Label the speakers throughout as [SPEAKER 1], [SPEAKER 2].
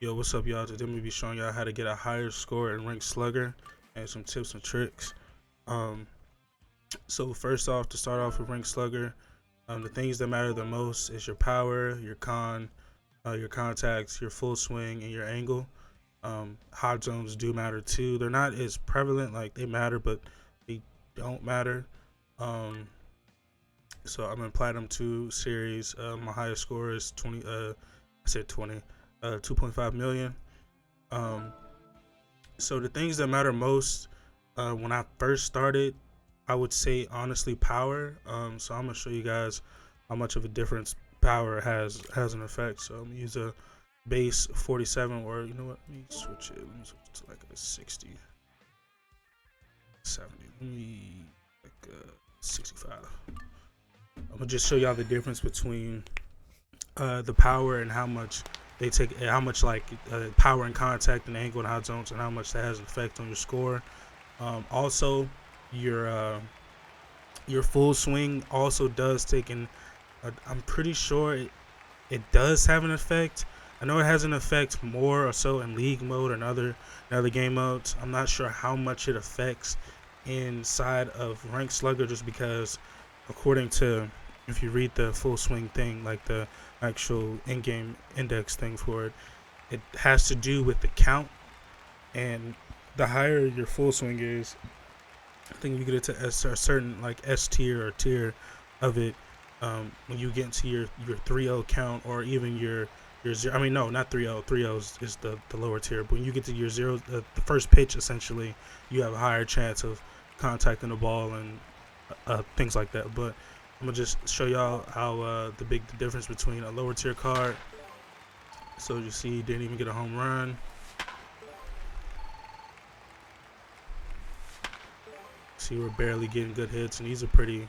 [SPEAKER 1] Yo, what's up, y'all? Today I'm gonna be showing y'all how to get a higher score in ranked Slugger and some tips and tricks. Um, so first off, to start off with ranked Slugger, the things that matter the most is your power, your contacts, your full swing, and your angle. Hot zones do matter too. They're not as prevalent, like they matter, but they don't matter. Um, so I'm in Platinum 2 series. My highest score is 20. I said 20. 2.5 million. Um, so the things that matter most when I first started, I would say honestly power. So I'm gonna show you guys how much of a difference power has an effect. So I'm gonna use a base 47, or you know what? Let me switch it. Let me switch it to like a 60, 70. Let me like 65. I'm gonna just show y'all the difference between the power and how much they take, how much like power and contact and angle and hot zones, and how much that has an effect on your score. Also, your full swing also does take in. I'm pretty sure it does have an effect. I know it has an effect more or so in league mode and other game modes. I'm not sure how much it affects inside of ranked slugger, just because according to, if you read the full swing thing, like the actual in-game index thing for it, it has to do with the count, and the higher your full swing is, I think you get it to a certain like S tier or tier of it. When you get into your 3-0 count, or even your zero, I mean, no, not 3-0. 3-0 is the lower tier. But when you get to your zero, the first pitch, essentially, you have a higher chance of contacting the ball and things like that. But I'm gonna just show y'all how the difference between a lower tier card. So you see, didn't even get a home run. See, we're barely getting good hits, and these are pretty.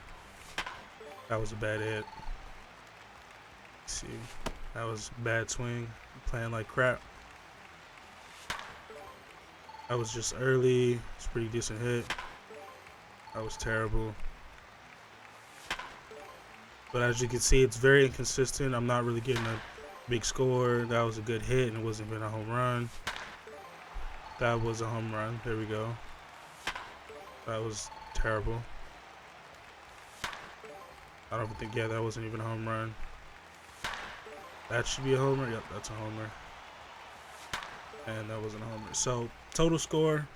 [SPEAKER 1] That was a bad hit. See, that was a bad swing. Playing like crap. That was just early. It's a pretty decent hit. That was terrible. But as you can see, it's very inconsistent. I'm not really getting a big score. That was a good hit, and it wasn't even a home run. That was a home run. There we go. That was terrible. I don't think, yeah, that wasn't even a home run. That should be a homer. Yep, that's a homer. And that wasn't a homer. So total score,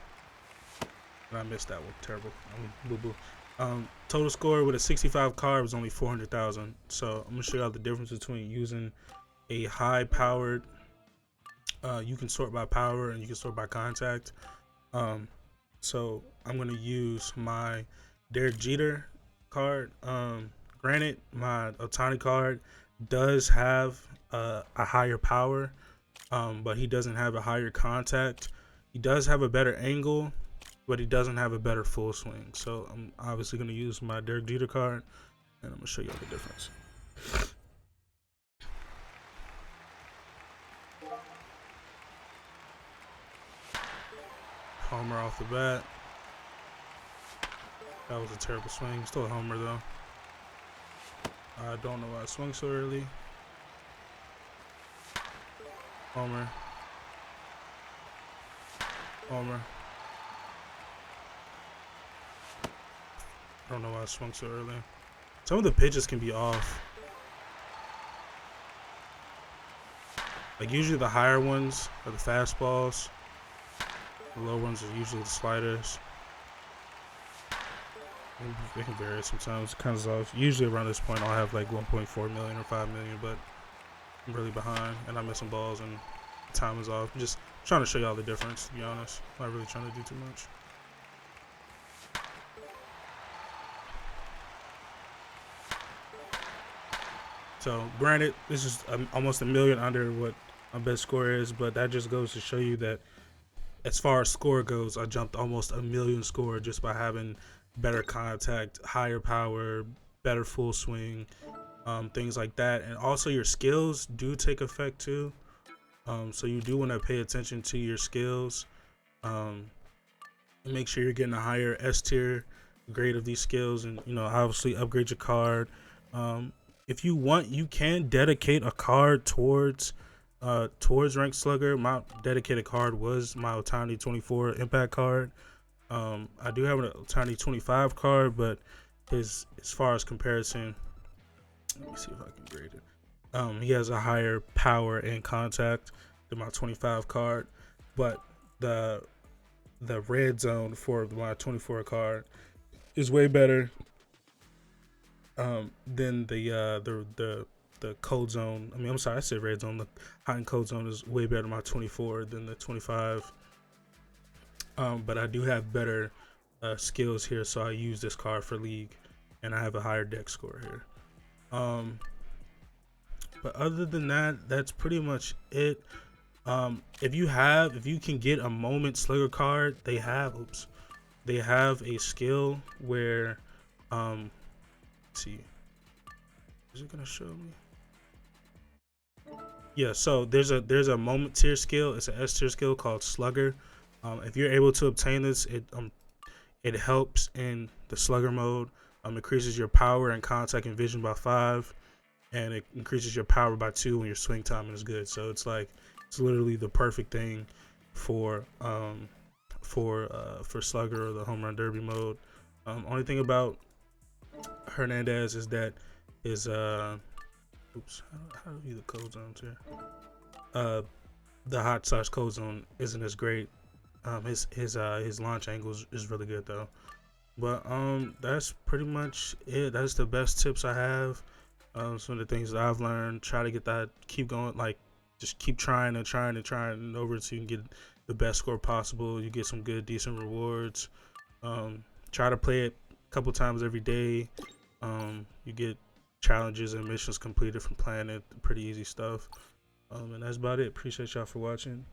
[SPEAKER 1] and I missed that one. Terrible. Boo-boo. Total score with a 65 card was only 400,000. So I'm gonna show y'all the difference between using a high powered. You can sort by power and you can sort by contact. So I'm gonna use my Derek Jeter card. Granted, my Otani card does have a higher power, but he doesn't have a higher contact. He does have a better angle, but he doesn't have a better full swing. So I'm obviously going to use my Derek Jeter card, and I'm going to show you all the difference. Homer off the bat. That was a terrible swing. Still a homer, though. I don't know why I swung so early. Homer. Homer. I don't know why I swung so early. Some of the pitches can be off. Like usually the higher ones are the fastballs. The low ones are usually the sliders. They can vary sometimes. It kind of off. Usually around this point I'll have like 1.4 million or 5 million, but I'm really behind and I'm missing balls and time is off. I'm just trying to show y'all the difference, to be honest. I'm not really trying to do too much. So granted, this is almost a million under what my best score is, but that just goes to show you that as far as score goes, I jumped almost a million score just by having better contact, higher power, better full swing, things like that. And also your skills do take effect too. So you do want to pay attention to your skills. Make sure you're getting a higher S tier grade of these skills, and obviously upgrade your card. If you want, you can dedicate a card towards Towards ranked slugger, my dedicated card was my Otani 24 impact card. I do have an Otani 25 card, but his as far as comparison, let me see if I can grade it. He has a higher power and contact than my 25 card, but the the red zone for my 24 card is way better than the cold zone. I mean, I'm sorry, I said red zone. The hot and cold zone is way better than my 24 than the 25. But I do have better skills here, so I use this card for league, and I have a higher deck score here. But other than that, that's pretty much it. If you can get a moment slugger card, they have a skill where, let's see, is it gonna show me? Yeah, so there's a moment tier skill. It's an S tier skill called Slugger. If you're able to obtain this, it helps in the Slugger mode. Increases your power and contact and vision by 5, and it increases your power by 2 when your swing timing is good. So it's literally the perfect thing for Slugger or the home run derby mode. Only thing about Hernandez is that his oops, how do I view the code zones here? The hot / cold zone isn't as great. His launch angle is really good though. But that's pretty much it. That's the best tips I have. Some of the things that I've learned. Try to get that. Keep going. Like just keep trying and over until you can get the best score possible. You get some good, decent rewards. Try to play it a couple times every day. You get challenges and missions completed from playing it. Pretty easy stuff. And that's about it. Appreciate y'all for watching.